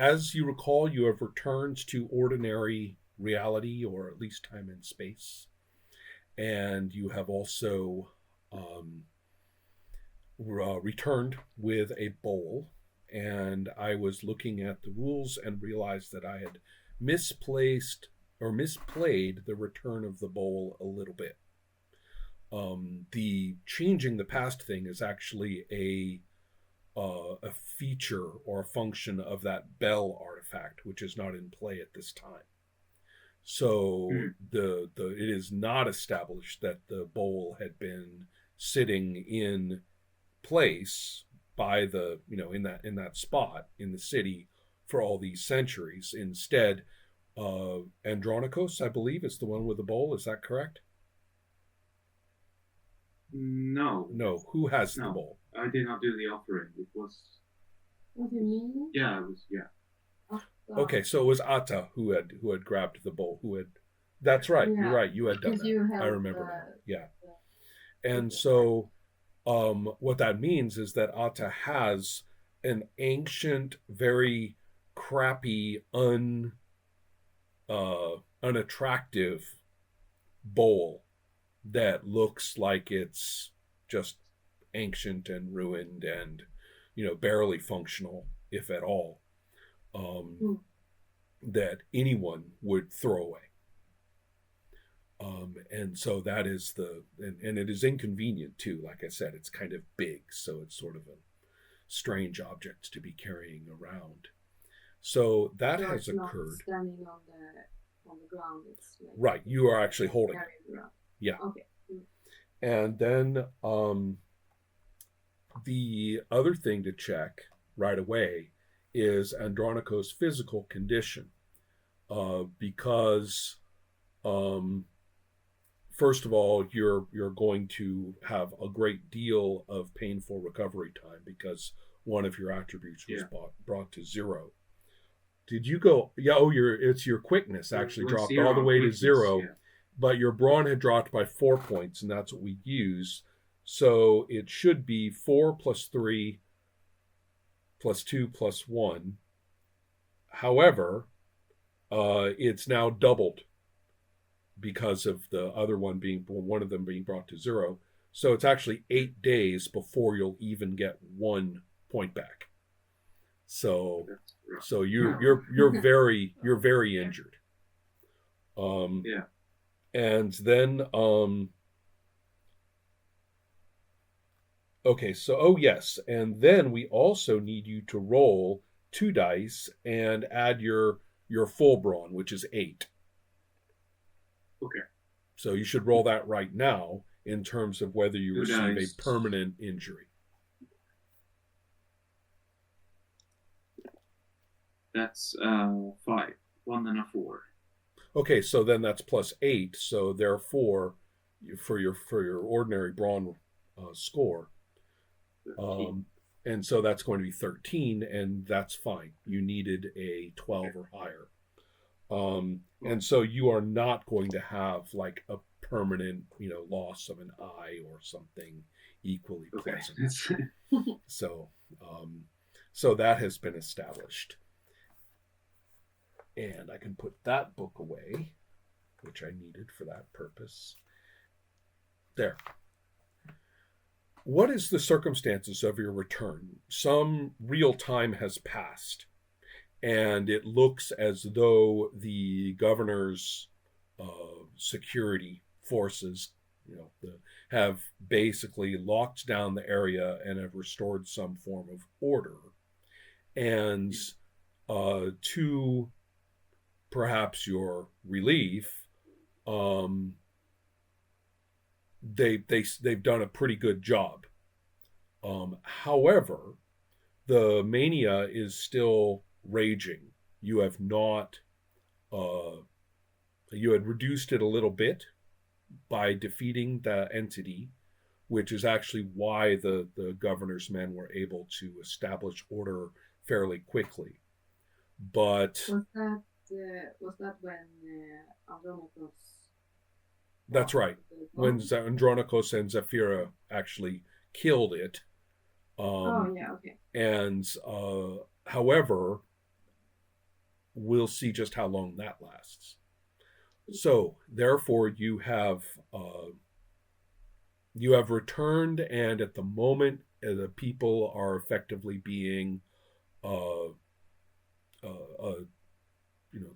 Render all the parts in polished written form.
as you recall, you have returned to ordinary reality, or at least time and space, and you have also um, returned with a bowl. And I was looking at the rules and realized that I had misplaced or misplayed the return of the bowl a little bit. The changing the past thing is actually a feature or a function of that bell artifact, which is not in play at this time. So Mm. the it is not established that the bowl had been sitting in place by the in that spot in the city for all these centuries. Instead, Andronikos, I believe, is the one with the bowl. Is that correct? No, No, who has the no, bowl? I did not do the offering. It was, What do you mean? yeah, it was, yeah, Okay, so it was Atta who had grabbed the bowl. Who had? That's right. You're Yeah, right. You had done because that. you I held remember now. Yeah. the And figure, right? so, what that means is that Atta has an ancient, very crappy, unattractive bowl that looks like it's just ancient and ruined and barely functional, if at all. Um, Mm. that anyone would throw away. And so that is and it is inconvenient too. Like I said, it's kind of big, so it's sort of a strange object to be carrying around. So that So has it's not occurred. standing on the ground. It's like Right, you are actually holding it. carrying around. Yeah. Okay. Mm. And then the other thing to check right away is Andronikos' physical condition, because um, first of all, you're going to have a great deal of painful recovery time because one of your attributes was yeah. brought to zero. Did you go? Yeah. Oh, it's your quickness It actually was dropped all zero the on way to quickness, zero, yeah. but your brawn had dropped by 4 points, and that's what we use. So it should be 4 plus 3 plus 2 plus 1. However, it's now doubled because of the other one of them being brought to zero. So it's actually 8 days before you'll even get 1 point back. So That's right. so you're very injured. Yeah. And then okay, so oh yes, and then we also need you to roll 2 dice and add your full brawn, which is 8. Okay. So you should roll that right now in terms of whether you Two receive dice. a permanent injury. That's 5. 1 and a 4. Okay, so then that's plus 8. So therefore, for your ordinary brawn score, 13. and so that's going to be 13, and that's fine. You needed a 12 or higher. And so you are not going to have like a permanent, loss of an eye or something equally Okay. pleasant. So, so that has been established, and I can put that book away, which I needed for that purpose. There. What is the circumstances of your return? Some real time has passed, and it looks as though the governor's security forces, have basically locked down the area and have restored some form of order. And to perhaps your relief, they've done a pretty good job. However, the mania is still raging. You have not. You had reduced it a little bit by defeating the entity, which is actually why the governor's men were able to establish order fairly quickly. But Was that when Andronicus that's right. When Andronikos and Zephyra actually killed it. Oh yeah, okay. And however, we'll see just how long that lasts. So therefore you have returned, and at the moment the people are effectively being uh, you know,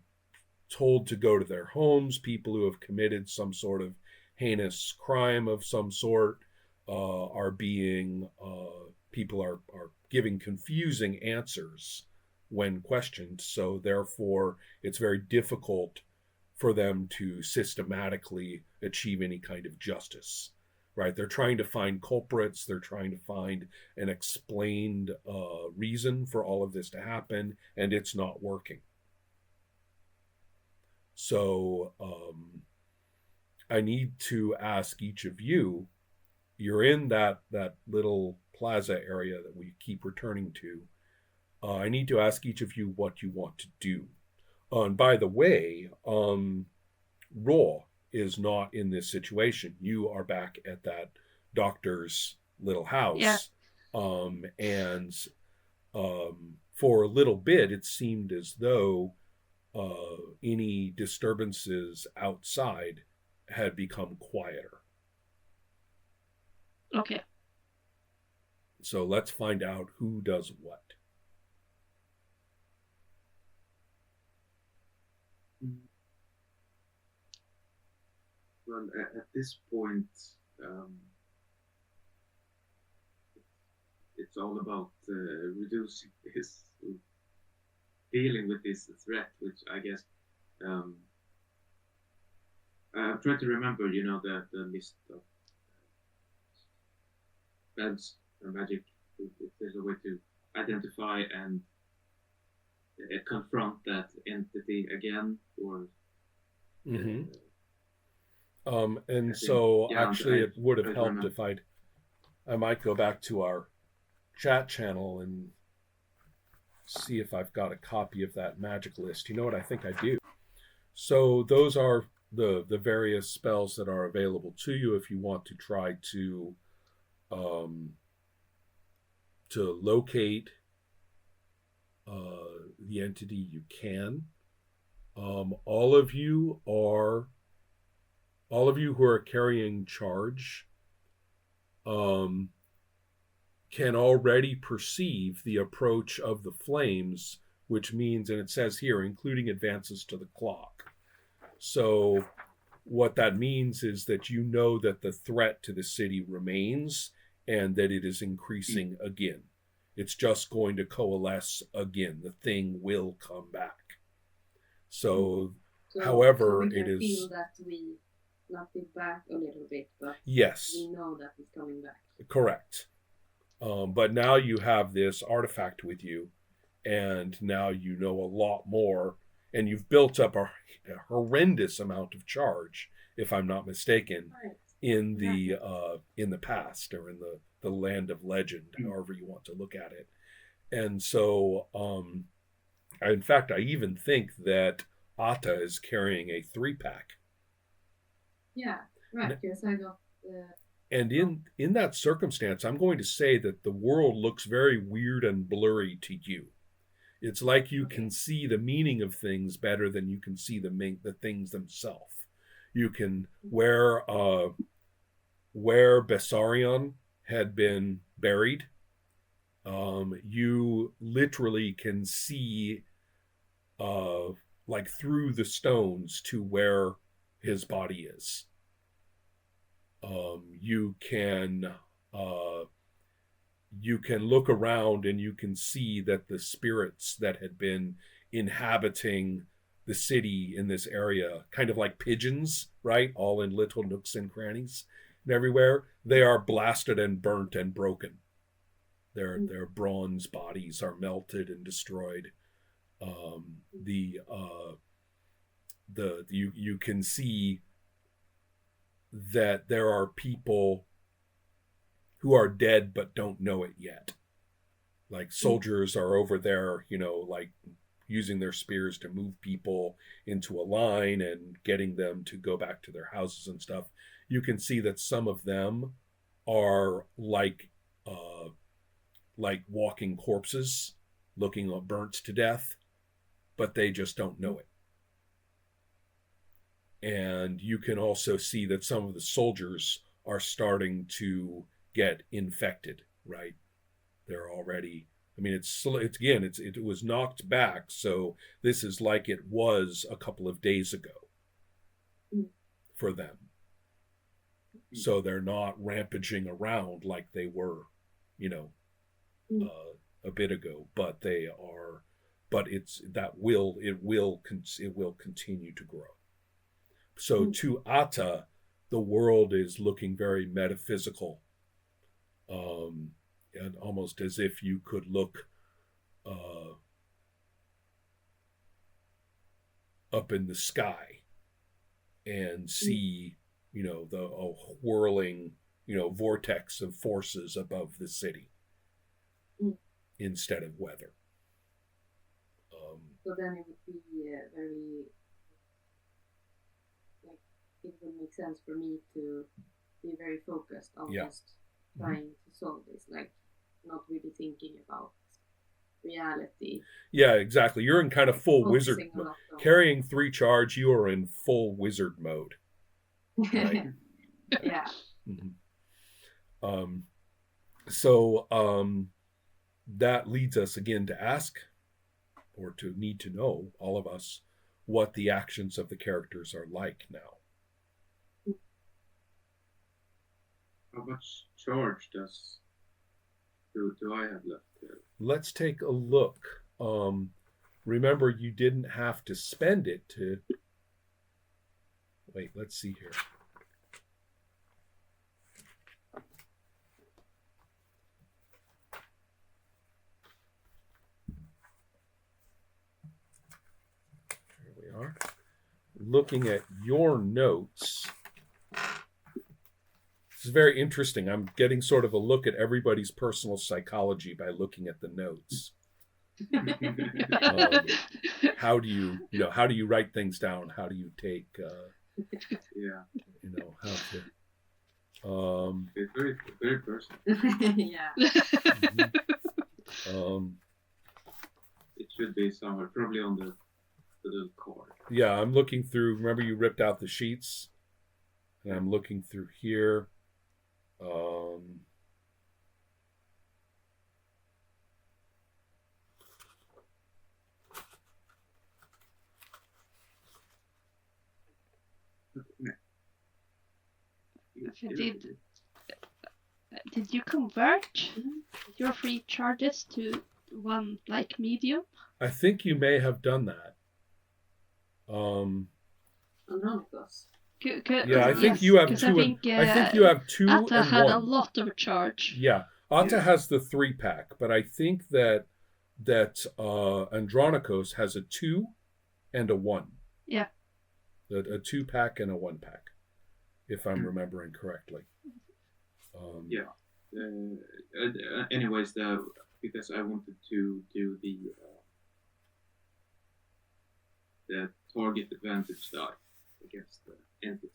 told to go to their homes. People who have committed some sort of heinous crime of some sort are being people are giving confusing answers when questioned. So therefore, it's very difficult for them to systematically achieve any kind of justice. Right? They're trying to find culprits. They're trying to find an explained reason for all of this to happen, and it's not working. So I need to ask each of you. You're in that little plaza area that we keep returning to. I need to ask each of you what you want to do. And by the way, Raw is not in this situation. You are back at that doctor's little house. Yeah. And for a little bit, it seemed as though any disturbances outside had become quieter. Okay. So let's find out who does what. Well, at this point, it's all about reducing his dealing with this threat, which I guess I'm trying to remember, the list of spells and magic. If there's a way to identify and confront that entity again, or Mm-hmm. And so actually it would have helped if I might go back to our chat channel and see if I've got a copy of that magic list. You know what? I think I do. So those are the various spells that are available to you if you want to try to locate the entity. You can. All of you who are carrying charge can already perceive the approach of the flames, which means, and it says here, including advances to the clock. So what that means is that you know that the threat to the city remains and that it is increasing again. It's just going to coalesce again. The thing will come back. So however, we can it is feel that we knocked it back a little bit, but yes, we know that it's coming back. correct. But now you have this artifact with you, and now you know a lot more, and you've built up a horrendous amount of charge, if I'm not mistaken, Right. in the past, or in the land of legend, however you want to look at it. And so, in fact, I even think that Atta is carrying a 3-pack. Yeah, right. Because I got And in that circumstance, I'm going to say that the world looks very weird and blurry to you. It's like you can see the meaning of things better than you can see the things themselves. You can where Bessarion had been buried, you literally can see like through the stones to where his body is. You can look around and you can see that the spirits that had been inhabiting the city in this area, kind of like pigeons, right? All in little nooks and crannies and everywhere, they are blasted and burnt and broken. Their bronze bodies are melted and destroyed. You can see that there are people who are dead but don't know it yet. Like soldiers are over there, like using their spears to move people into a line and getting them to go back to their houses and stuff. You can see that some of them are like walking corpses, looking burnt to death. but they just don't know it. And you can also see that some of the soldiers are starting to get infected, right? They're already, I mean, it was knocked back, so this is like it was a couple of days ago for them. So they're not rampaging around like they were, a bit ago, but they are, but it will continue to grow. So to Atta, the world is looking very metaphysical, and almost as if you could look up in the sky and see, the whirling, vortex of forces above the city instead of weather. So then it would be very, like, it would make sense for me to be very focused on just trying to solve this, like not really thinking about reality. Yeah, exactly. You're in kind of full wizard mode. Carrying 3 charge, you are in full wizard mode. Right? Yeah. So that leads us again to ask, or to need to know, all of us, what the actions of the characters are like now. How much charge do I have left there? Let's take a look. Remember, you didn't have to spend it to... Wait, let's see here. Here we are. Looking at your notes. This is very interesting. I'm getting sort of a look at everybody's personal psychology by looking at the notes. How do you write things down? How do you take, how to, it's very, very personal. Yeah. It should be somewhere, probably on the little card. Yeah, I'm looking through. Remember, you ripped out the sheets, and I'm looking through here. Did you convert your 3 charges to one like medium? I think you may have done that. Andronicus. Yeah, I think you have 2. I think you have 2 Atta and had 1. a lot of charge. Yeah, Atta has the 3-pack, but I think that Andronicos has a 2 and a 1. Yeah. A 2-pack and a 1-pack, if I'm remembering correctly. Anyways, because I wanted to do the target advantage die against the entity.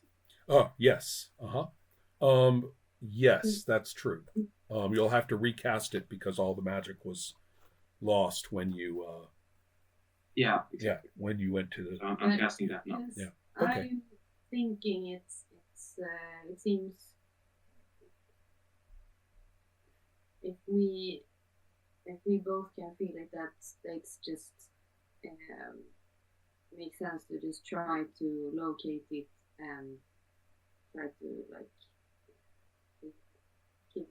Oh, yes. Yes, that's true. You'll have to recast it because all the magic was lost when you exactly. when you went to the... So I'm casting that now. Yes, Yeah. Okay. I'm thinking it seems if we both can feel it, that it's just makes sense to just try to locate it and try to keep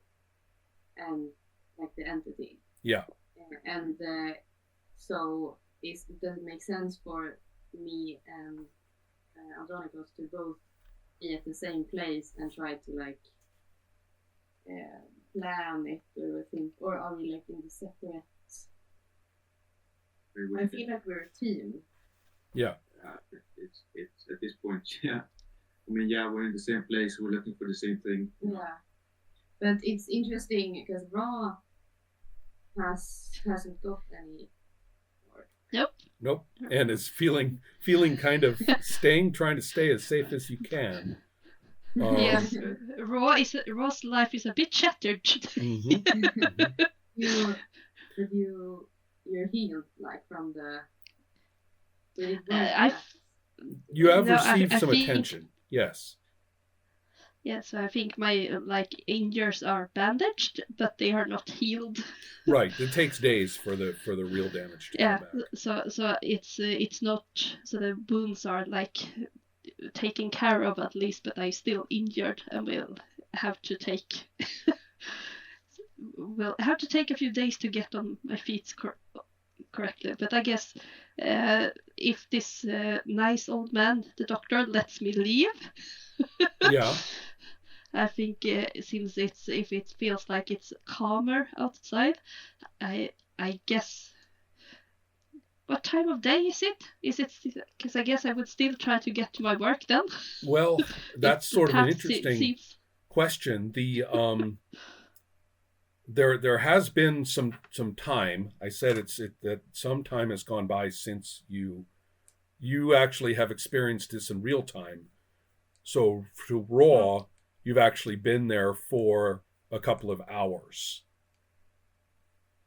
and like the entity. Yeah. And so does it make sense for me and Andronicus to both be at the same place and try to plan it or think, or are we in the separate? I feel like we're a team. Yeah. It's at this point, yeah. I mean, we're in the same place. We're looking for the same thing. Yeah, but it's interesting because Ra hasn't got any. Nope. And is feeling kind of trying to stay as safe as you can. Yes, Raw's life is a bit shattered. You're healed from the We did both I that. You have No, received I some think- attention. Yes. Yeah, so I think my injuries are bandaged, but they are not healed. Right. It takes days for the real damage to Yeah, come back. so it's not, so the wounds are taken care of at least, but I'm still injured and will have to take a few days to get on my feet correctly. But I guess if this nice old man, the doctor, lets me leave, Yeah. I think since if it feels like it's calmer outside, I guess. What time of day is it? Is it because I guess I would still try to get to my work then. Well, that's If sort of an perhaps interesting seems- question. The there has been some time. I said that some time has gone by since you actually have experienced this in real time. So to Raw, you've actually been there for a couple of hours.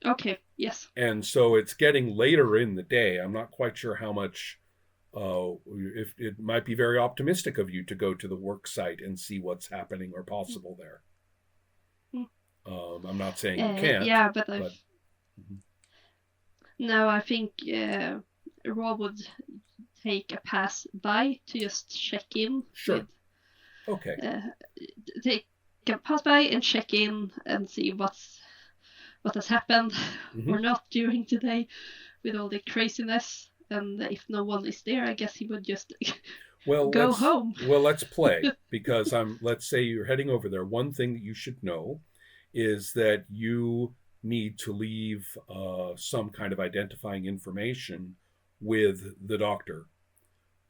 Okay, yes. And so it's getting later in the day. I'm not quite sure how much if it might be very optimistic of you to go to the work site and see what's happening or possible there. I'm not saying you can't. Yeah, but Mhm. no, I think Raw would take a pass by to just check in. Sure. Okay. Take a pass by and check in and see what has happened or not during the day with all the craziness. And if no one is there, I guess he would just go home. Well, let's play because let's say you're heading over there. One thing that you should know is that you need to leave some kind of identifying information with the doctor.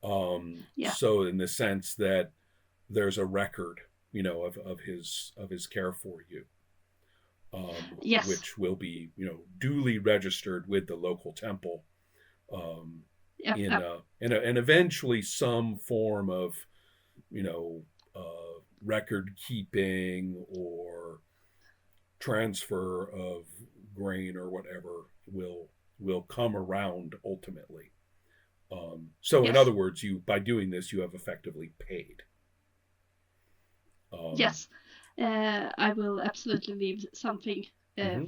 So in the sense that there's a record, of his care for you. Yes. Which will be, duly registered with the local temple, and eventually some form of, record keeping or transfer of grain or whatever will come around ultimately. So in other words, by doing this, you have effectively paid. Yes. I will absolutely leave something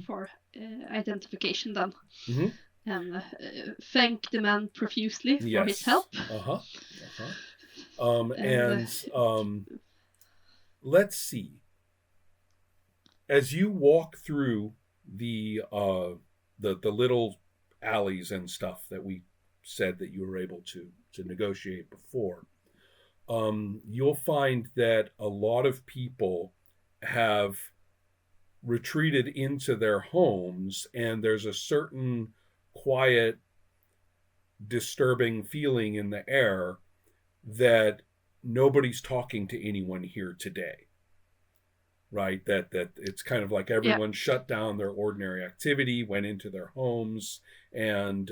for identification then. And thank the man profusely for his help. And let's see. As you walk through the little alleys and stuff that we said that you were able to negotiate before, you'll find that a lot of people have retreated into their homes, and there's a certain quiet, disturbing feeling in the air that nobody's talking to anyone here today. Right? That it's kind of like everyone shut down their ordinary activity, went into their homes, and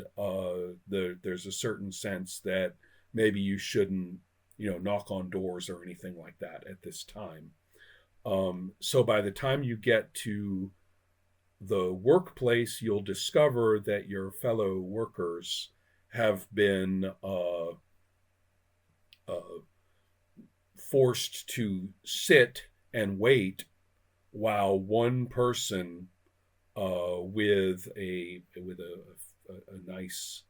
there's a certain sense that maybe you shouldn't, knock on doors or anything like that at this time. So by the time you get to the workplace, you'll discover that your fellow workers have been forced to sit and wait while one person with a nice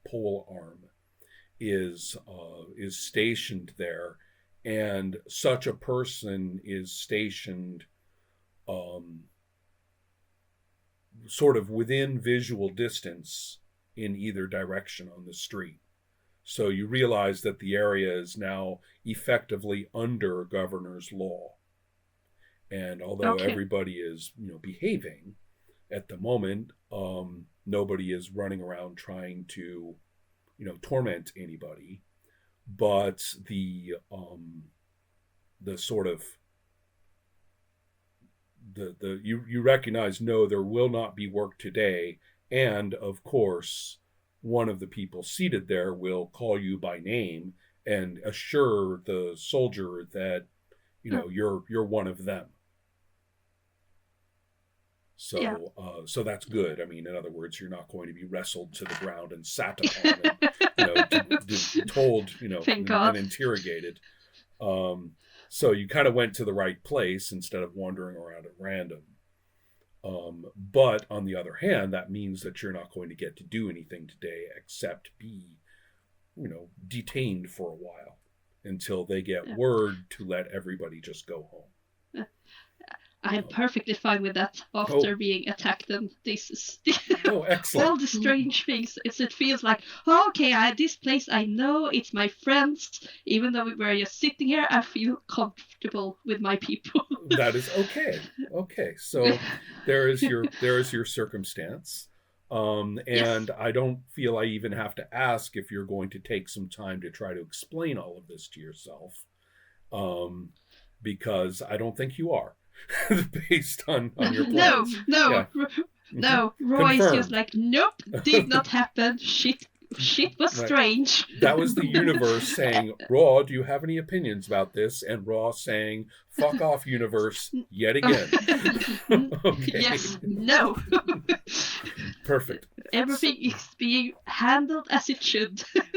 pole arm is stationed there, and such a person is stationed sort of within visual distance in either direction on the street. So you realize that the area is now effectively under governor's law. And although everybody is, behaving at the moment, nobody is running around trying to, torment anybody. But the sort of you recognize, no, there will not be work today, and of course, one of the people seated there will call you by name and assure the soldier that you're one of them. So, Yeah. so that's good. I mean, in other words, you're not going to be wrestled to the ground and sat upon, and told, Thank God. and interrogated. So you kind of went to the right place instead of wandering around at random. But on the other hand, that means that you're not going to get to do anything today except be, detained for a while until they get word to let everybody just go home. I'm perfectly fine with that after being attacked, and this is Excellent. all the strange things. It feels like, okay, this place I know, it's my friends. Even though we're just sitting here, I feel comfortable with my people. That is okay. Okay, so there is your circumstance, and Yes. I don't feel I even have to ask if you're going to take some time to try to explain all of this to yourself, because I don't think you are. Based on your plans. No. Roy is Confirmed. just like, nope, did not happen. Shit was Right. strange. That was the universe saying, Raw, do you have any opinions about this? And Raw saying, fuck off, universe, yet again. Okay. Yes, no. Perfect. Everything is being handled as it should.